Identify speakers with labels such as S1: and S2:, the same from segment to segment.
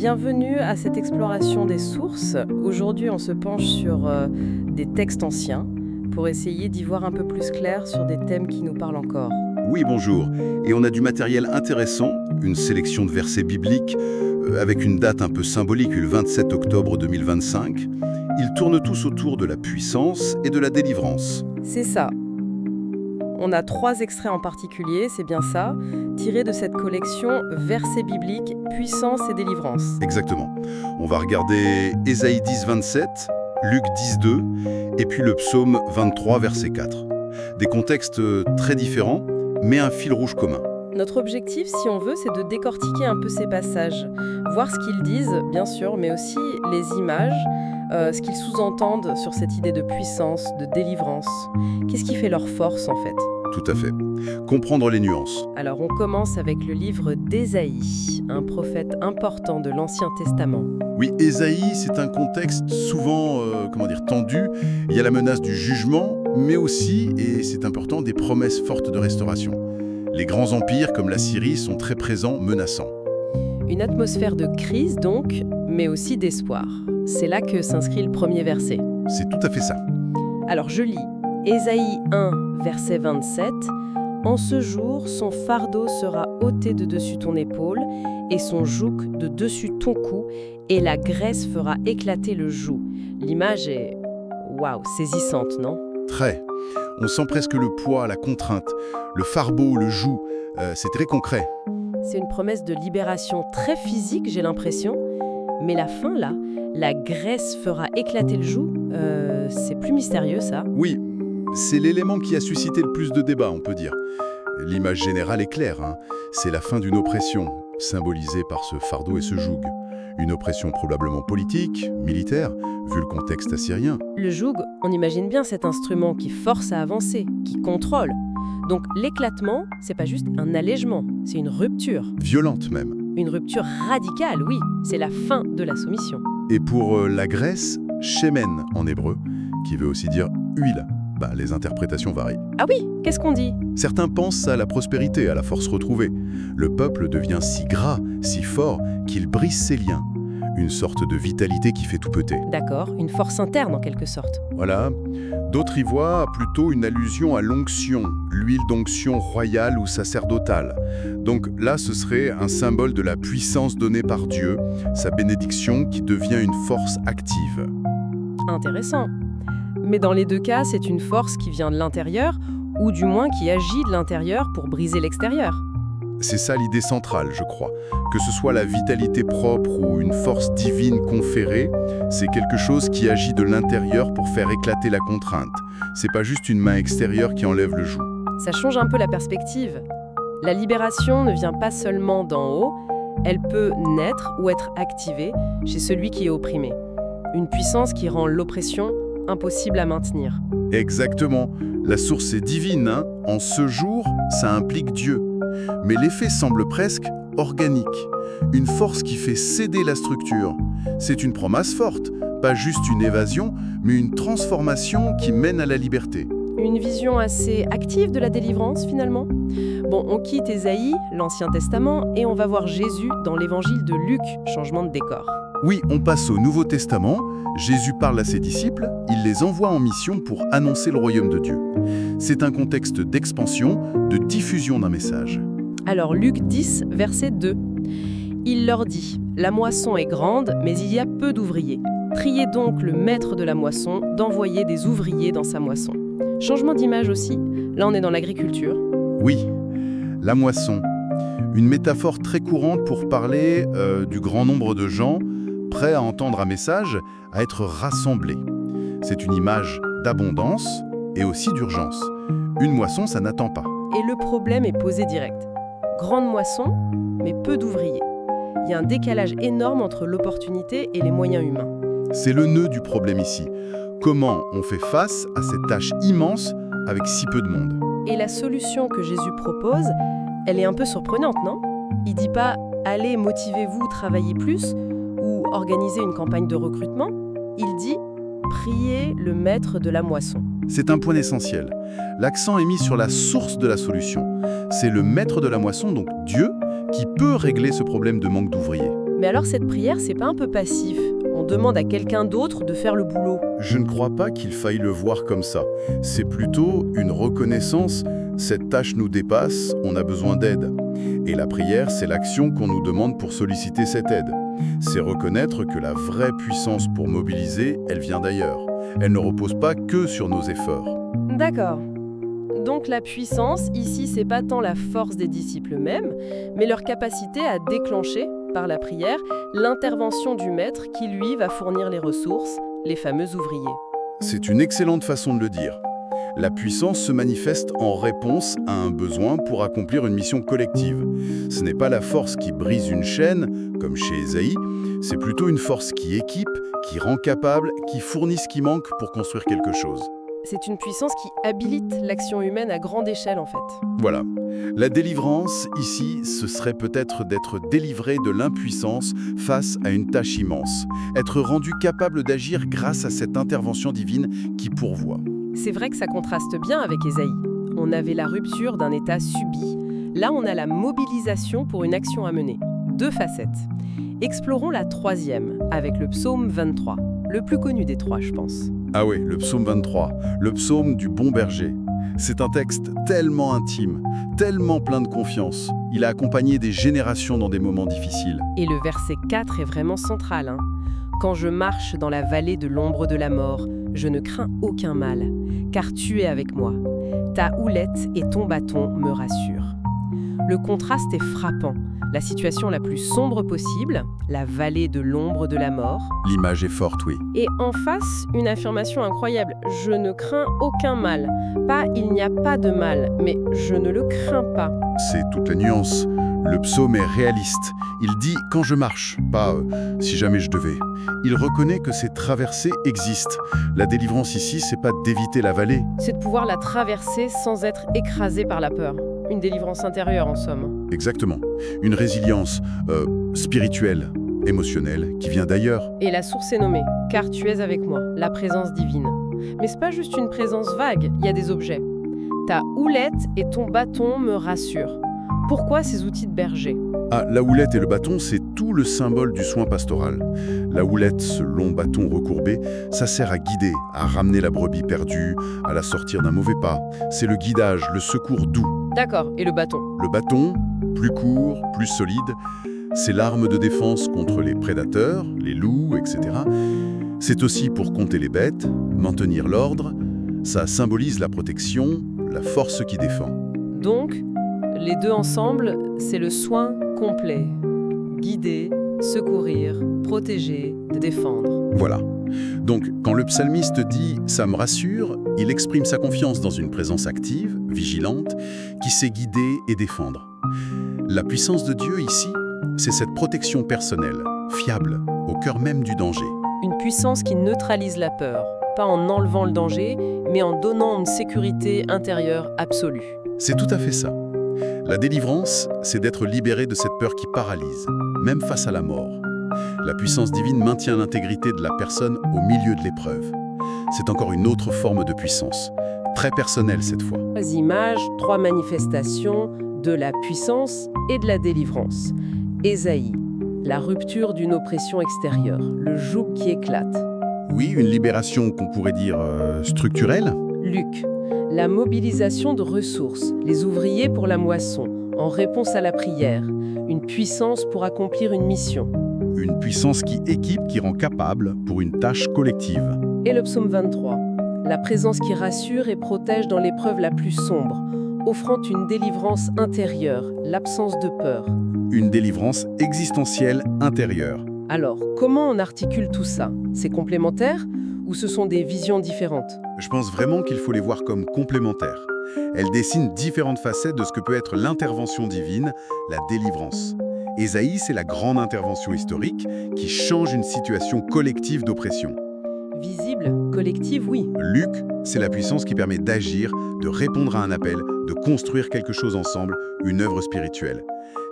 S1: Bienvenue à cette exploration des sources. Aujourd'hui, on se penche sur des textes anciens pour essayer d'y voir un peu plus clair sur des thèmes qui nous parlent encore.
S2: Oui, bonjour. Et on a du matériel intéressant, une sélection de versets bibliques, avec une date un peu symbolique, le 27 octobre 2025. Ils tournent tous autour de la puissance et de la délivrance.
S1: C'est ça. On a 3 extraits en particulier, c'est bien ça, tirés de cette collection Versets bibliques, puissance et délivrance.
S2: Exactement. On va regarder Ésaïe 10, 27, Luc 10, 2, et puis le psaume 23, verset 4. Des contextes très différents, mais un fil rouge commun.
S1: Notre objectif, si on veut, c'est de décortiquer un peu ces passages, voir ce qu'ils disent, bien sûr, mais aussi les images, ce qu'ils sous-entendent sur cette idée de puissance, de délivrance. Qu'est-ce qui fait leur force, en fait ?
S2: Tout à fait. Comprendre les nuances.
S1: Alors, on commence avec le livre d'Ésaïe, un prophète important de l'Ancien Testament.
S2: Oui, Ésaïe, c'est un contexte souvent, tendu. Il y a la menace du jugement, mais aussi, et c'est important, des promesses fortes de restauration. Les grands empires, comme la Syrie, sont très présents, menaçants.
S1: Une atmosphère de crise, donc, mais aussi d'espoir. C'est là que s'inscrit le premier verset.
S2: C'est tout à fait ça.
S1: Alors, je lis Ésaïe 1, verset 27. « En ce jour, son fardeau sera ôté de dessus ton épaule, et son joug de dessus ton cou, et la graisse fera éclater le joug. » L'image est, waouh, saisissante, non ?
S2: Très. On sent presque le poids, la contrainte, le fardeau, le joug. C'est très concret.
S1: C'est une promesse de libération très physique, j'ai l'impression. Mais la fin, là, la graisse fera éclater le joug, c'est plus mystérieux, ça.
S2: Oui, c'est l'élément qui a suscité le plus de débats, on peut dire. L'image générale est claire, hein. C'est la fin d'une oppression, symbolisée par ce fardeau et ce joug. Une oppression probablement politique, militaire, vu le contexte assyrien.
S1: Le joug, on imagine bien cet instrument qui force à avancer, qui contrôle. Donc l'éclatement, c'est pas juste un allègement, c'est une rupture.
S2: Violente même.
S1: Une rupture radicale, oui, c'est la fin de la soumission.
S2: Et pour la graisse, shemen en hébreu, qui veut aussi dire huile. Les interprétations varient.
S1: Ah oui, qu'est-ce qu'on dit ?
S2: Certains pensent à la prospérité, à la force retrouvée. Le peuple devient si gras, si fort, qu'il brise ses liens. Une sorte de vitalité qui fait tout péter.
S1: D'accord, une force interne en quelque sorte.
S2: Voilà. D'autres y voient plutôt une allusion à l'onction, l'huile d'onction royale ou sacerdotale. Donc là, ce serait un symbole de la puissance donnée par Dieu, sa bénédiction qui devient une force active.
S1: Intéressant. Mais dans les 2 cas, c'est une force qui vient de l'intérieur, ou du moins qui agit de l'intérieur pour briser l'extérieur.
S2: C'est ça l'idée centrale, je crois. Que ce soit la vitalité propre ou une force divine conférée, c'est quelque chose qui agit de l'intérieur pour faire éclater la contrainte. C'est pas juste une main extérieure qui enlève le joug.
S1: Ça change un peu la perspective. La libération ne vient pas seulement d'en haut, elle peut naître ou être activée chez celui qui est opprimé. Une puissance qui rend l'oppression impossible à maintenir.
S2: Exactement. La source est divine, hein. En ce jour, ça implique Dieu. Mais l'effet semble presque organique. Une force qui fait céder la structure. C'est une promesse forte, pas juste une évasion, mais une transformation qui mène à la liberté.
S1: Une vision assez active de la délivrance, finalement. Bon, on quitte Ésaïe, l'Ancien Testament, et on va voir Jésus dans l'évangile de Luc, changement de décor.
S2: Oui, on passe au Nouveau Testament. Jésus parle à ses disciples, il les envoie en mission pour annoncer le royaume de Dieu. C'est un contexte d'expansion, de diffusion d'un message.
S1: Alors Luc 10, verset 2. Il leur dit « La moisson est grande, mais il y a peu d'ouvriers. Priez donc le maître de la moisson d'envoyer des ouvriers dans sa moisson. » Changement d'image aussi. Là, on est dans l'agriculture.
S2: Oui, la moisson. Une métaphore très courante pour parler du grand nombre de gens prêts à entendre un message, à être rassemblés. C'est une image d'abondance et aussi d'urgence. Une moisson, ça n'attend pas.
S1: Et le problème est posé direct. Grande moisson, mais peu d'ouvriers. Il y a un décalage énorme entre l'opportunité et les moyens humains.
S2: C'est le nœud du problème ici. Comment on fait face à cette tâche immense avec si peu de monde ?
S1: Et la solution que Jésus propose, elle est un peu surprenante, non ? Il dit pas « Allez, motivez-vous, travaillez plus » ou « Organisez une campagne de recrutement ». Il dit « Priez le maître de la moisson ».
S2: C'est un point essentiel. L'accent est mis sur la source de la solution. C'est le maître de la moisson, donc Dieu, qui peut régler ce problème de manque d'ouvriers.
S1: Mais alors cette prière, c'est pas un peu passif? On demande à quelqu'un d'autre de faire le boulot.
S2: Je ne crois pas qu'il faille le voir comme ça. C'est plutôt une reconnaissance. Cette tâche nous dépasse, on a besoin d'aide. Et la prière, c'est l'action qu'on nous demande pour solliciter cette aide. C'est reconnaître que la vraie puissance pour mobiliser, elle vient d'ailleurs. Elle ne repose pas que sur nos efforts.
S1: D'accord. Donc la puissance, ici, c'est pas tant la force des disciples eux-mêmes, mais leur capacité à déclencher, par la prière, l'intervention du maître qui, lui, va fournir les ressources, les fameux ouvriers.
S2: C'est une excellente façon de le dire. La puissance se manifeste en réponse à un besoin pour accomplir une mission collective. Ce n'est pas la force qui brise une chaîne, comme chez Ésaïe, c'est plutôt une force qui équipe, qui rend capable, qui fournit ce qui manque pour construire quelque chose.
S1: C'est une puissance qui habilite l'action humaine à grande échelle, en fait.
S2: Voilà. La délivrance, ici, ce serait peut-être d'être délivré de l'impuissance face à une tâche immense. Être rendu capable d'agir grâce à cette intervention divine qui pourvoit.
S1: C'est vrai que ça contraste bien avec Ésaïe. On avait la rupture d'un état subi. Là, on a la mobilisation pour une action à mener. 2 facettes. Explorons la 3e, avec le psaume 23. Le plus connu des 3, je pense.
S2: Ah oui, le psaume 23, le psaume du bon berger. C'est un texte tellement intime, tellement plein de confiance. Il a accompagné des générations dans des moments difficiles.
S1: Et le verset 4 est vraiment central, hein. Quand je marche dans la vallée de l'ombre de la mort, je ne crains aucun mal, car tu es avec moi. Ta houlette et ton bâton me rassurent. Le contraste est frappant. La situation la plus sombre possible, la vallée de l'ombre de la mort.
S2: L'image est forte, oui.
S1: Et en face, une affirmation incroyable. Je ne crains aucun mal. Pas il n'y a pas de mal, mais je ne le crains pas.
S2: C'est toute la nuance. Le psaume est réaliste. Il dit « quand je marche », pas si jamais je devais ». Il reconnaît que ces traversées existent. La délivrance ici, c'est pas d'éviter la vallée.
S1: C'est de pouvoir la traverser sans être écrasé par la peur. Une délivrance intérieure, en somme.
S2: Exactement. Une résilience spirituelle, émotionnelle, qui vient d'ailleurs.
S1: Et la source est nommée, car tu es avec moi, la présence divine. Mais c'est pas juste une présence vague, il y a des objets. Ta houlette et ton bâton me rassurent. Pourquoi ces outils de berger?
S2: Ah, la houlette et le bâton, c'est tout le symbole du soin pastoral. La houlette, ce long bâton recourbé, ça sert à guider, à ramener la brebis perdue, à la sortir d'un mauvais pas. C'est le guidage, le secours doux.
S1: D'accord, et le bâton?
S2: Le bâton, plus court, plus solide, c'est l'arme de défense contre les prédateurs, les loups, etc. C'est aussi pour compter les bêtes, maintenir l'ordre. Ça symbolise la protection, la force qui défend.
S1: Donc, les deux ensemble, c'est le soin complet. Guider, secourir, protéger, défendre.
S2: Voilà. Donc, quand le psalmiste dit « ça me rassure », il exprime sa confiance dans une présence active, vigilante, qui sait guider et défendre. La puissance de Dieu ici, c'est cette protection personnelle, fiable, au cœur même du danger.
S1: Une puissance qui neutralise la peur, pas en enlevant le danger, mais en donnant une sécurité intérieure absolue.
S2: C'est tout à fait ça. La délivrance, c'est d'être libéré de cette peur qui paralyse, même face à la mort. La puissance divine maintient l'intégrité de la personne au milieu de l'épreuve. C'est encore une autre forme de puissance, très personnelle cette fois.
S1: 3 images, 3 manifestations de la puissance et de la délivrance. Ésaïe, la rupture d'une oppression extérieure, le joug qui éclate.
S2: Oui, une libération qu'on pourrait dire structurelle.
S1: Luc, la mobilisation de ressources, les ouvriers pour la moisson, en réponse à la prière, une puissance pour accomplir une mission.
S2: Une puissance qui équipe, qui rend capable pour une tâche collective.
S1: Et le psaume 23, la présence qui rassure et protège dans l'épreuve la plus sombre, offrant une délivrance intérieure, l'absence de peur.
S2: Une délivrance existentielle intérieure.
S1: Alors, comment on articule tout ça? C'est complémentaire ou ce sont des visions différentes?
S2: Je pense vraiment qu'il faut les voir comme complémentaires. Elles dessinent différentes facettes de ce que peut être l'intervention divine, la délivrance. Ésaïe, c'est la grande intervention historique qui change une situation collective d'oppression.
S1: Visible, collective, oui.
S2: Luc, c'est la puissance qui permet d'agir, de répondre à un appel, de construire quelque chose ensemble, une œuvre spirituelle.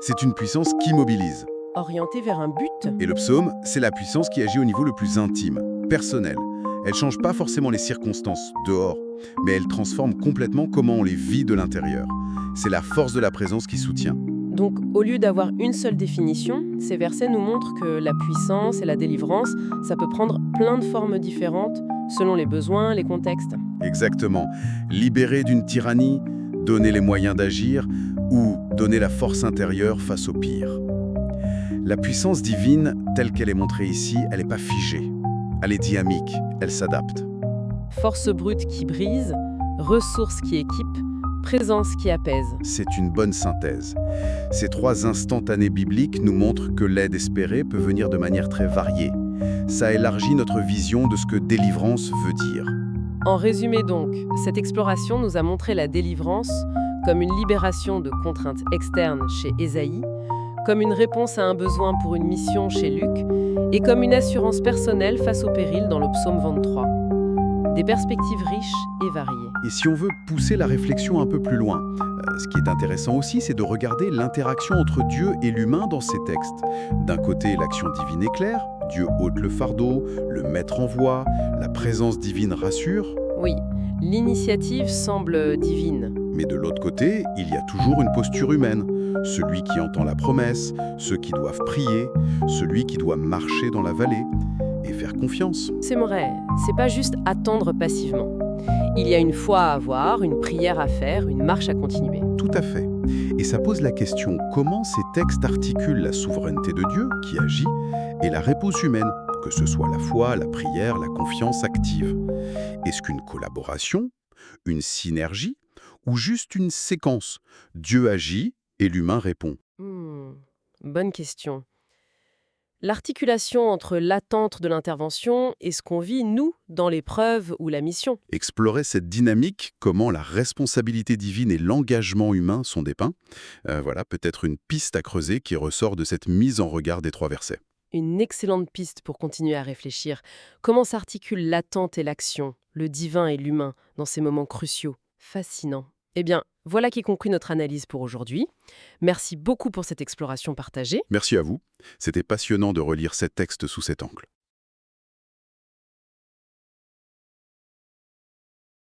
S2: C'est une puissance qui mobilise.
S1: Orientée vers un but?
S2: Et le psaume, c'est la puissance qui agit au niveau le plus intime, personnel. Elle ne change pas forcément les circonstances, dehors, mais elle transforme complètement comment on les vit de l'intérieur. C'est la force de la présence qui soutient.
S1: Donc, au lieu d'avoir une seule définition, ces versets nous montrent que la puissance et la délivrance, ça peut prendre plein de formes différentes selon les besoins, les contextes.
S2: Exactement. Libérer d'une tyrannie, donner les moyens d'agir ou donner la force intérieure face au pire. La puissance divine, telle qu'elle est montrée ici, elle n'est pas figée. Elle est dynamique, elle s'adapte.
S1: Force brute qui brise, ressources qui équipent, présence qui apaise.
S2: C'est une bonne synthèse. Ces 3 instantanés bibliques nous montrent que l'aide espérée peut venir de manière très variée. Ça élargit notre vision de ce que délivrance veut dire.
S1: En résumé donc, cette exploration nous a montré la délivrance comme une libération de contraintes externes chez Ésaïe, comme une réponse à un besoin pour une mission chez Luc, et comme une assurance personnelle face au péril dans le psaume 23. Des perspectives riches et variées.
S2: Et si on veut pousser la réflexion un peu plus loin, ce qui est intéressant aussi, c'est de regarder l'interaction entre Dieu et l'humain dans ces textes. D'un côté, l'action divine est claire, Dieu ôte le fardeau, le maître envoie, la présence divine rassure.
S1: Oui, l'initiative semble divine.
S2: Mais de l'autre côté, il y a toujours une posture humaine. Celui qui entend la promesse, ceux qui doivent prier, celui qui doit marcher dans la vallée et faire confiance.
S1: C'est vrai, c'est pas juste attendre passivement. Il y a une foi à avoir, une prière à faire, une marche à continuer.
S2: Tout à fait. Et ça pose la question, comment ces textes articulent la souveraineté de Dieu, qui agit, et la réponse humaine, que ce soit la foi, la prière, la confiance active. Est-ce qu'une collaboration, une synergie, ou juste une séquence? Dieu agit et l'humain répond.
S1: Bonne question. L'articulation entre l'attente de l'intervention et ce qu'on vit, nous, dans l'épreuve ou la mission.
S2: Explorer cette dynamique, comment la responsabilité divine et l'engagement humain sont dépeints, voilà peut-être une piste à creuser qui ressort de cette mise en regard des 3 versets.
S1: Une excellente piste pour continuer à réfléchir. Comment s'articulent l'attente et l'action, le divin et l'humain, dans ces moments cruciaux? Fascinant. Eh bien, voilà qui conclut notre analyse pour aujourd'hui. Merci beaucoup pour cette exploration partagée.
S2: Merci à vous. C'était passionnant de relire ces textes sous cet angle.